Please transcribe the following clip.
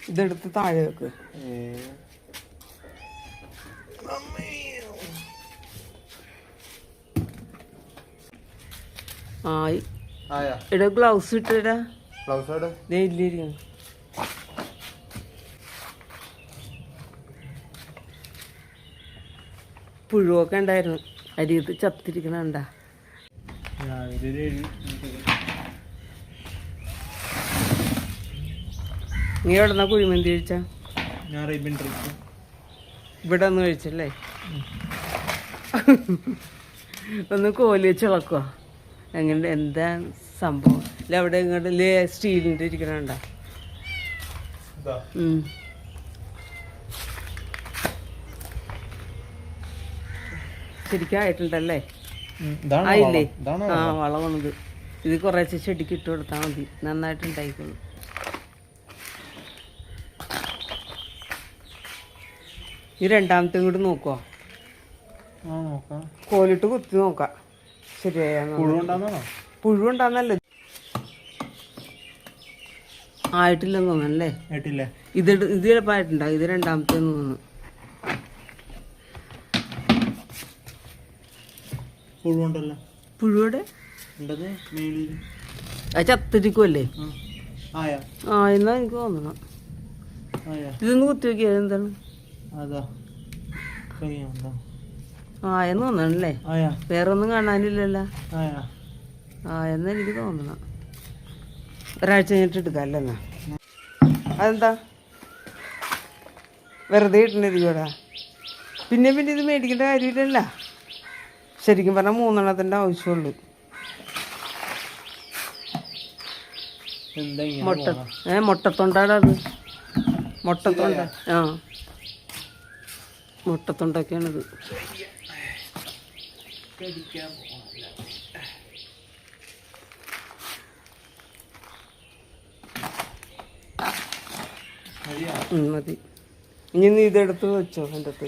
ഇതെടുത്ത് താഴെ വെക്ക്. ആയി. എടാ ഗ്ലൗസ് ഇട്ടടാ. ഇല്ലിരിക്കുന്നു. പുഴുവൊക്കെ ഉണ്ടായിരുന്നു. അരിയത്ത് ചത്തിരിക്കണണ്ടാ. നീ എവിടെന്നാ കുഴിമന്തി കഴിച്ച? ഇവിടെ ഒന്ന് കഴിച്ചല്ലേ? ഒന്ന് കോലി വെച്ച് ഇളക്കുക. എങ്ങനെ എന്താ സംഭവം? അല്ല അവിടെ ഇങ്ങോട്ട് സ്റ്റീലിൻ്റെ ഇരിക്കണണ്ട. ശരിക്കും ആയിട്ടുണ്ടല്ലേ? ആയില്ലേ? ആ, വളമാണിത്. ഇത് കുറേശ്ശെ ചെടിക്ക് ഇട്ട് കൊടുത്താൽ മതി, നന്നായിട്ട് ഉണ്ടായിക്കോളും. ഈ രണ്ടാമത്തെ കൂടി നോക്കുവോ? കോലിട്ട് കുത്തി നോക്കാം ശരിയായ. പുഴുണ്ടാന്നല്ലേ? ആയിട്ടില്ലെന്ന് തോന്നല്ലേ? ഇത് ചിലപ്പോൾ ആയിട്ടുണ്ടാവും. ഇത് രണ്ടാമത്തെ തോന്നുന്നു. പുഴുവിടെ അത് ചത്തിരിക്കുമല്ലേ? എന്നാ എനിക്ക് തോന്നണം. ഇതൊന്ന് കുത്തി നോക്കിയത് എന്താണ്? എന്ന് തോന്നണല്ലേ? വേറെ ഒന്നും കാണാനില്ലല്ലോ. എന്നാ എനിക്ക് തോന്നണം. ഒരാഴ്ച കഴിഞ്ഞിട്ട് എടുക്കാം അല്ലേ? എന്നാ അതെന്താ വെറുതെ ഇട്ടിട്ടിരിക്കൂടാ? പിന്നെ ഇത് മേടിക്കേണ്ട കാര്യമില്ലല്ല. ശരിക്കും പറഞ്ഞാൽ 3 എണ്ണത്തിൻ്റെ ആവശ്യമുള്ളൂ. മുട്ടത്തൊണ്ടാണ് അത്. മുട്ടത്തൊണ്ട. മുട്ടത്തൊണ്ടൊക്കെയാണിത്. മതി. ഇനി നീ ഇതെടുത്ത് വെച്ചോ എൻ്റെ അടുത്ത്.